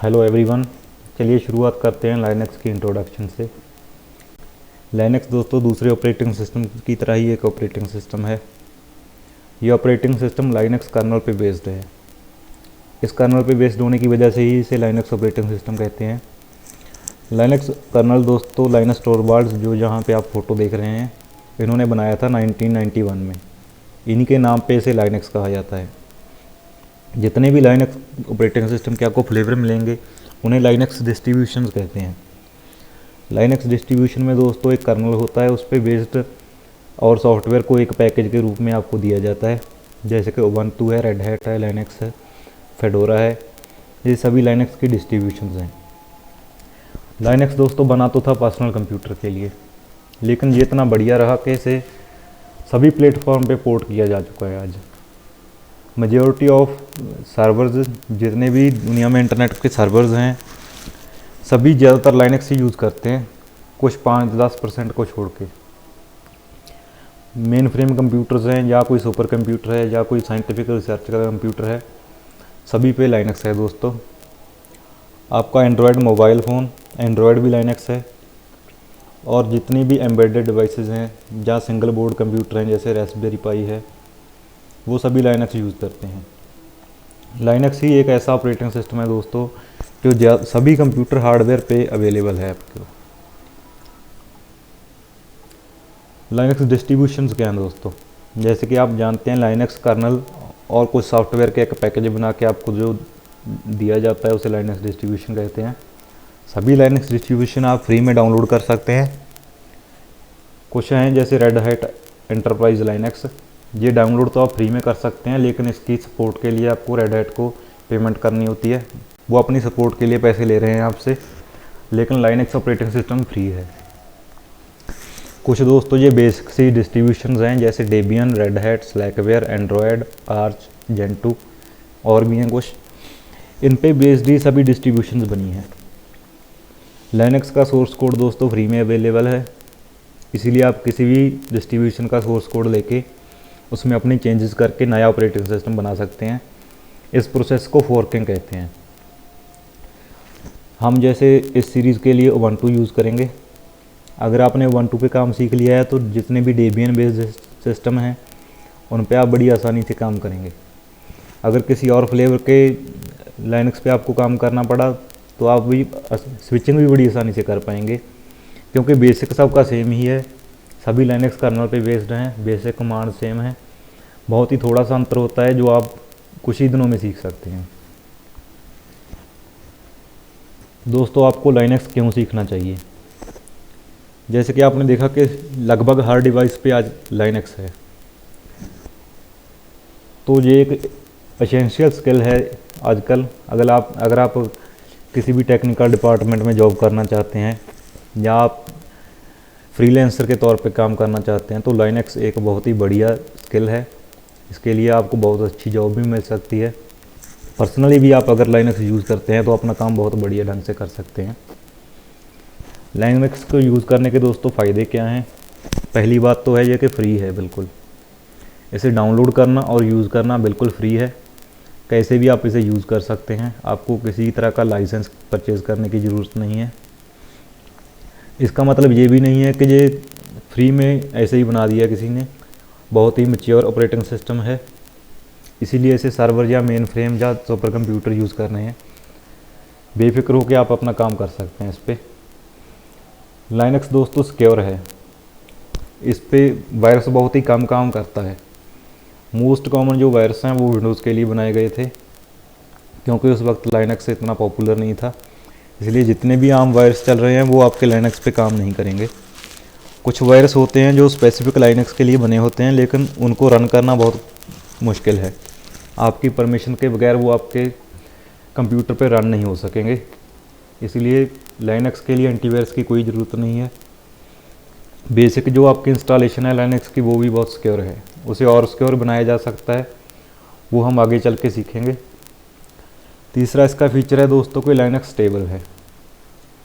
Hello everyone. चलिए शुरुआत करते हैं लाइनक्स की इंट्रोडक्शन से। लाइनक्स दोस्तों दूसरे ऑपरेटिंग सिस्टम की तरह ही एक ऑपरेटिंग सिस्टम है। ये ऑपरेटिंग सिस्टम लाइनक्स कर्नल पे बेस्ड है। इस कर्नल पे बेस्ड होने की वजह से ही इसे लाइनक्स ऑपरेटिंग सिस्टम कहते हैं। लाइनक्स कर्नल दोस्तों लाइनस टोरवाल्ड्स जो जहाँ पे आप फोटो देख रहे हैं, इन्होंने बनाया था 1991 में। इन्हीं के नाम पे इसे लाइनक्स कहा जाता है। जितने भी लाइनक्स ऑपरेटिंग सिस्टम के आपको फ्लेवर मिलेंगे उन्हें लाइनक्स डिस्ट्रीब्यूशंस कहते हैं। लाइनक्स डिस्ट्रीब्यूशन में दोस्तों एक कर्नल होता है, उस पर बेस्ड और सॉफ्टवेयर को एक पैकेज के रूप में आपको दिया जाता है। जैसे कि उबंटू है, रेड हैट है, लाइनक्स है, फेडोरा है, ये सभी लाइनक्स की डिस्ट्रीब्यूशंस हैं। लाइनक्स दोस्तों बना तो था पर्सनल कंप्यूटर के लिए, लेकिन ये इतना बढ़िया रहा कि इसे सभी प्लेटफॉर्म पे पोर्ट किया जा चुका है। आज मेजॉरिटी ऑफ सर्वर्स, जितने भी दुनिया में इंटरनेट के सर्वर्स हैं, सभी ज़्यादातर लाइनक्स ही यूज़ करते हैं, कुछ 5-10% को छोड़ के। मेन फ्रेम कंप्यूटर्स हैं या कोई सुपर कंप्यूटर है या कोई साइंटिफिक रिसर्च का कंप्यूटर है, सभी पे लाइनक्स है दोस्तों। आपका एंड्रॉयड मोबाइल फ़ोन, एंड्रॉयड भी लाइनक्स है। और जितनी भी एम्बेडेड डिवाइसेस हैं जहाँ सिंगल बोर्ड कंप्यूटर हैं जैसे रास्पबेरी पाई है, वो सभी लाइनक्स यूज़ करते हैं। लाइनक्स ही एक ऐसा ऑपरेटिंग सिस्टम है दोस्तों जो सभी कंप्यूटर हार्डवेयर पे अवेलेबल है आपको। लाइनक्स डिस्ट्रीब्यूशंस क्या हैं दोस्तों? जैसे कि आप जानते हैं लाइनक्स कर्नल और कुछ सॉफ्टवेयर के एक पैकेज बना के आपको जो दिया जाता है उसे लाइनक्स डिस्ट्रीब्यूशन कहते हैं। सभी लाइनक्स डिस्ट्रीब्यूशन आप फ्री में डाउनलोड कर सकते हैं। कुछ हैं जैसे रेड हैट एंटरप्राइज लाइनक्स, ये डाउनलोड तो आप फ्री में कर सकते हैं, लेकिन इसकी सपोर्ट के लिए आपको रेड हैट को पेमेंट करनी होती है। वो अपनी सपोर्ट के लिए पैसे ले रहे हैं आपसे, लेकिन लाइनक्स ऑपरेटिंग सिस्टम फ्री है। कुछ दोस्तों ये बेसिक सी डिस्ट्रीब्यूशंस हैं जैसे Debian, Red Hat, Slackware, Android, Arch, Gentoo और भी हैं कुछ। इन पे बेस्ड ही सभी डिस्ट्रीब्यूशंस बनी हैं। लाइनक्स का सोर्स कोड दोस्तों फ्री में अवेलेबल है, इसीलिए आप किसी भी डिस्ट्रीब्यूशन का सोर्स कोड लेके उसमें अपनी चेंजेस करके नया ऑपरेटिंग सिस्टम बना सकते हैं। इस प्रोसेस को फोर्किंग कहते हैं। हम जैसे इस सीरीज़ के लिए उबंटू यूज़ करेंगे। अगर आपने उबंटू पे काम सीख लिया है तो जितने भी डेबियन बेस्ड सिस्टम हैं उन पे आप बड़ी आसानी से काम करेंगे। अगर किसी और फ्लेवर के लाइनक्स पे आपको काम करना पड़ा तो आप भी स्विचिंग भी बड़ी आसानी से कर पाएंगे, क्योंकि बेसिक सबका सेम ही है। सभी लाइनक्स कर्नल पे बेस्ड हैं, बेसिक कमांड सेम है। बहुत ही थोड़ा सा अंतर होता है जो आप कुछ ही दिनों में सीख सकते हैं। दोस्तों आपको लाइनक्स क्यों सीखना चाहिए? जैसे कि आपने देखा कि लगभग हर डिवाइस पे आज लाइनक्स है, तो ये एक एसेंशियल स्किल है आजकल। अगर आप किसी भी टेक्निकल डिपार्टमेंट में जॉब करना चाहते हैं या आप फ्रीलांसर के तौर पे काम करना चाहते हैं तो लाइनक्स एक बहुत ही बढ़िया स्किल है। इसके लिए आपको बहुत अच्छी जॉब भी मिल सकती है। पर्सनली भी आप अगर लाइनक्स यूज़ करते हैं तो अपना काम बहुत बढ़िया ढंग से कर सकते हैं। लाइनक्स को यूज़ करने के दोस्तों फ़ायदे क्या हैं? पहली बात तो है ये कि फ्री है बिल्कुल। इसे डाउनलोड करना और यूज़ करना बिल्कुल फ्री है। कैसे भी आप इसे यूज़ कर सकते हैं, आपको किसी तरह का लाइसेंस परचेज़ करने की ज़रूरत नहीं है। इसका मतलब ये भी नहीं है कि ये फ्री में ऐसे ही बना दिया किसी ने। बहुत ही मैच्योर ऑपरेटिंग सिस्टम है, इसीलिए इसे सर्वर या मेन फ्रेम या सुपर कंप्यूटर यूज़ करने हैं। बेफिक्र होकर आप अपना काम कर सकते हैं इस पर। लाइनक्स दोस्तों सिक्योर है, इस पर वायरस बहुत ही कम काम करता है। मोस्ट कॉमन जो वायरस हैं वो विंडोज़ के लिए बनाए गए थे, क्योंकि उस वक्त लाइनक्स इतना पॉपुलर नहीं था। इसलिए जितने भी आम वायरस चल रहे हैं वो आपके लाइनक्स पे काम नहीं करेंगे। कुछ वायरस होते हैं जो स्पेसिफिक लाइनक्स के लिए बने होते हैं, लेकिन उनको रन करना बहुत मुश्किल है। आपकी परमिशन के बगैर वो आपके कंप्यूटर पे रन नहीं हो सकेंगे। इसलिए लाइनक्स के लिए एंटीवायरस की कोई ज़रूरत नहीं है। बेसिक जो आपकी इंस्टॉलेशन है लाइनक्स की वो भी बहुत सिक्योर है। उसे और सिक्योर बनाया जा सकता है, वो हम आगे चल के सीखेंगे। तीसरा इसका फीचर है दोस्तों कि लाइनक्स स्टेबल है।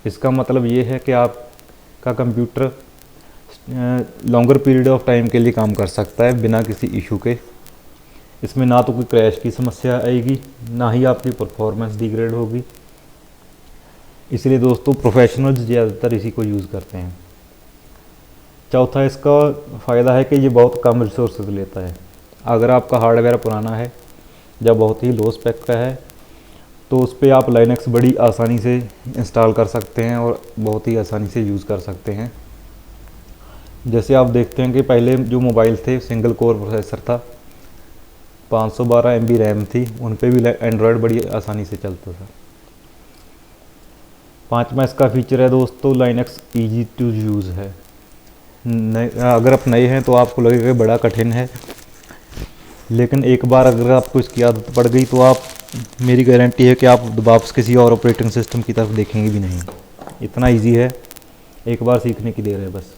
इसका मतलब ये है कि आपका computer longer period of time के लिए काम कर सकता है बिना किसी इशू के। इसमें ना तो कोई क्रैश की समस्या आएगी, ना ही आपकी परफॉर्मेंस डिग्रेड होगी। इसलिए दोस्तों प्रोफेशनल्स ज़्यादातर इसी को यूज़ करते हैं। चौथा इसका फ़ायदा है कि ये बहुत कम रिसोर्सेज लेता है। अगर आपका हार्डवेयर पुराना है या बहुत ही लो स्पेक का है तो उस पर आप लाइनक्स बड़ी आसानी से इंस्टॉल कर सकते हैं और बहुत ही आसानी से यूज़ कर सकते हैं। जैसे आप देखते हैं कि पहले जो मोबाइल थे सिंगल कोर प्रोसेसर था, 512 MB रैम थी, उन पे भी एंड्रॉयड बड़ी आसानी से चलता था। पाँचवा इसका फीचर है दोस्तों लाइनक्स ईजी टू यूज़ है। अगर आप नए हैं तो आपको लगेगा बड़ा कठिन है, लेकिन एक बार अगर आपको इसकी आदत पड़ गई तो आप, मेरी गारंटी है कि आप वापस किसी और ऑपरेटिंग सिस्टम की तरफ देखेंगे भी नहीं। इतना इजी है, एक बार सीखने की देर है बस।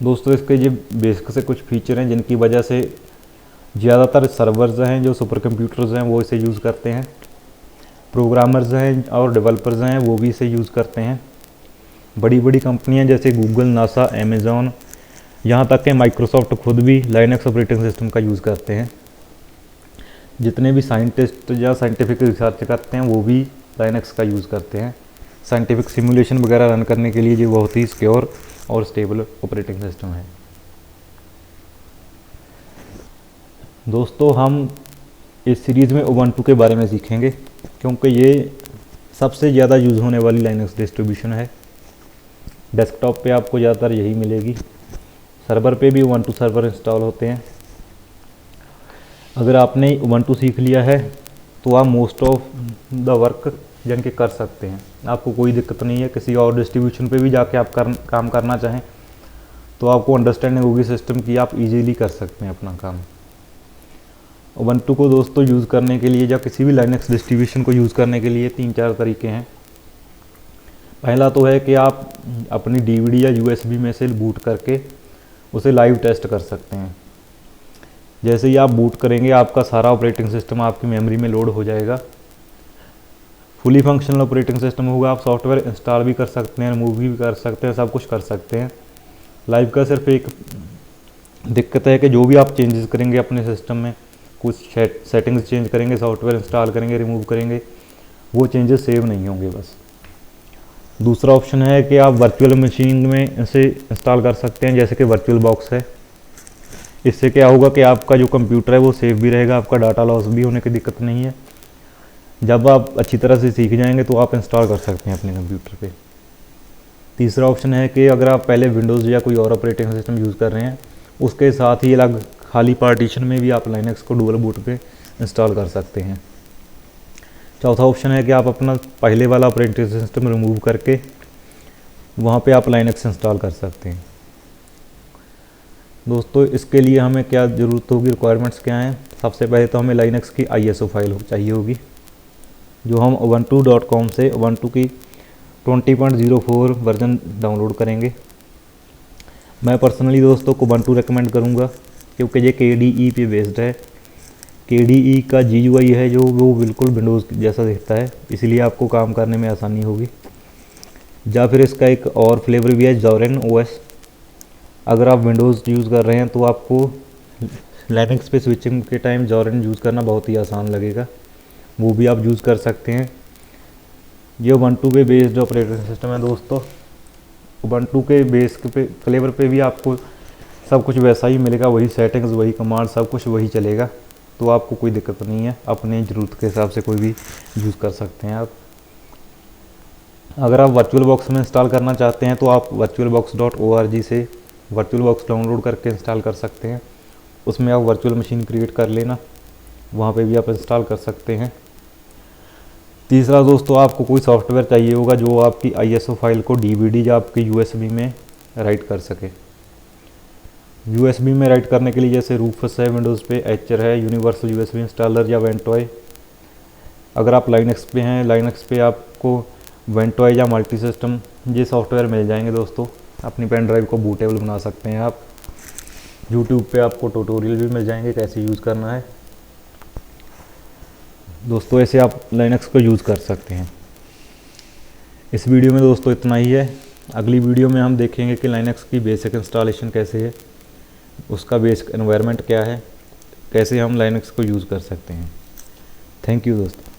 दोस्तों इसके ये बेसिक से कुछ फीचर हैं जिनकी वजह से ज़्यादातर सर्वर्स हैं जो सुपर कंप्यूटर्स हैं वो इसे यूज़ करते हैं, प्रोग्रामर्स हैं और डेवलपर्स हैं वो भी इसे यूज़ करते हैं। बड़ी बड़ी कंपनियां जैसे गूगल, नासा, अमेज़ॉन, यहाँ तक कि माइक्रोसॉफ्ट खुद भी लाइनक्स ऑपरेटिंग सिस्टम का यूज़ करते हैं। जितने भी साइंटिस्ट या साइंटिफिक रिसर्च करते हैं वो भी लाइनक्स का यूज़ करते हैं। साइंटिफिक सिमुलेशन वगैरह रन करने के लिए ये बहुत ही सिक्योर और स्टेबल ऑपरेटिंग सिस्टम है। दोस्तों हम इस सीरीज़ में उबंटू के बारे में सीखेंगे क्योंकि ये सबसे ज़्यादा यूज़ होने वाली लाइनक्स डिस्ट्रीब्यूशन है। डेस्कटॉप पे आपको ज़्यादातर यही मिलेगी, सर्वर पे भी उबंटू सर्वर इंस्टॉल होते हैं। अगर आपने उबंटू सीख लिया है तो आप मोस्ट ऑफ द वर्क जन के कर सकते हैं, आपको कोई दिक्कत नहीं है। किसी और डिस्ट्रीब्यूशन पे भी जाके आप काम करना चाहें तो आपको अंडरस्टैंडिंग होगी सिस्टम की, आप इजीली कर सकते हैं अपना काम। उबंटू को दोस्तों यूज़ करने के लिए या किसी भी लाइनक्स डिस्ट्रीब्यूशन को यूज़ करने के लिए 3-4 तरीके हैं। पहला तो है कि आप अपनी DVD या USB में से बूट करके उसे लाइव टेस्ट कर सकते हैं। जैसे ही आप बूट करेंगे आपका सारा ऑपरेटिंग सिस्टम आपकी मेमोरी में लोड हो जाएगा, फुली फंक्शनल ऑपरेटिंग सिस्टम होगा। आप सॉफ्टवेयर इंस्टॉल भी कर सकते हैं, रिमूव भी कर सकते हैं, सब कुछ कर सकते हैं। लाइव का सिर्फ एक दिक्कत है कि जो भी आप चेंजेस करेंगे अपने सिस्टम में, कुछ सेटिंग्स चेंज करेंगे, सॉफ्टवेयर इंस्टॉल करेंगे, रिमूव करेंगे, वो चेंजेस सेव नहीं होंगे बस। दूसरा ऑप्शन है कि आप वर्चुअल मशीन में इसे इंस्टॉल कर सकते हैं, जैसे कि वर्चुअल बॉक्स है। इससे क्या होगा कि आपका जो कंप्यूटर है वो सेफ भी रहेगा, आपका डाटा लॉस भी होने की दिक्कत नहीं है। जब आप अच्छी तरह से सीख जाएंगे तो आप इंस्टॉल कर सकते हैं अपने कंप्यूटर पे। तीसरा ऑप्शन है कि अगर आप पहले विंडोज़ या कोई और ऑपरेटिंग सिस्टम यूज़ कर रहे हैं उसके साथ ही अलग खाली पार्टीशन में भी आप लाइनक्स को डुअल बूट पे इंस्टॉल कर सकते हैं। चौथा ऑप्शन है कि आप अपना पहले वाला ऑपरेटिंग सिस्टम रिमूव करके वहाँ पे आप लाइनक्स इंस्टॉल कर सकते हैं। दोस्तों इसके लिए हमें क्या ज़रूरत होगी, रिक्वायरमेंट्स क्या हैं। सबसे पहले तो हमें लाइनक्स की ISO फाइल चाहिए होगी, जो हम ubuntu.com से उबंटू की 20.04 वर्जन डाउनलोड करेंगे। मैं पर्सनली दोस्तों को उबंटू रेकमेंड करूँगा क्योंकि ये KDE पे बेस्ड है। KDE का GUI है जो वो बिल्कुल विंडोज़ जैसा दिखता है, इसलिए आपको काम करने में आसानी होगी। या फिर इसका एक और फ्लेवर भी है Zorin OS। अगर आप विंडोज़ यूज़ कर रहे हैं तो आपको लाइनक्स पे स्विचिंग के टाइम Zorin यूज़ करना बहुत ही आसान लगेगा, वो भी आप यूज़ कर सकते हैं। ये उबंटू पे बेस्ड ऑपरेटिंग सिस्टम है दोस्तों। उबंटू के बेस पे फ्लेवर पे भी आपको सब कुछ वैसा ही मिलेगा, वही सेटिंग्स, वही कमांड, सब कुछ वही चलेगा, तो आपको कोई दिक्कत नहीं है। अपने ज़रूरत के हिसाब से कोई भी यूज़ कर सकते हैं आप। अगर आप वर्चुअल बॉक्स में इंस्टॉल करना चाहते हैं तो आप virtualbox.org से वर्चुअल बॉक्स डाउनलोड करके इंस्टॉल कर सकते हैं। उसमें आप वर्चुअल मशीन क्रिएट कर लेना, वहाँ पे भी आप इंस्टॉल कर सकते हैं। तीसरा दोस्तों आपको कोई सॉफ्टवेयर चाहिए होगा जो आपकी ISO फाइल को DVD या आपके USB में राइट कर सके। USB में राइट करने के लिए जैसे रूफस है विंडोज़ पे, एचर है, यूनिवर्सल USB इंस्टॉलर या वेंटॉय। अगर आप लाइनक्स पे हैं, लाइनक्स पे आपको वेंटॉय या मल्टी सिस्टम ये सॉफ्टवेयर मिल जाएंगे दोस्तों। अपनी पेन ड्राइव को बूटेबल बना सकते हैं आप। यूट्यूब पे आपको ट्यूटोरियल भी मिल जाएंगे कैसे यूज़ करना है दोस्तों। ऐसे आप लाइनक्स को यूज़ कर सकते हैं। इस वीडियो में दोस्तों इतना ही है। अगली वीडियो में हम देखेंगे कि लाइनक्स की बेसिक इंस्टॉलेशन कैसे है, उसका बेसिक एनवायरनमेंट क्या है, कैसे हम लाइनक्स को यूज़ कर सकते हैं। थैंक यू दोस्तों।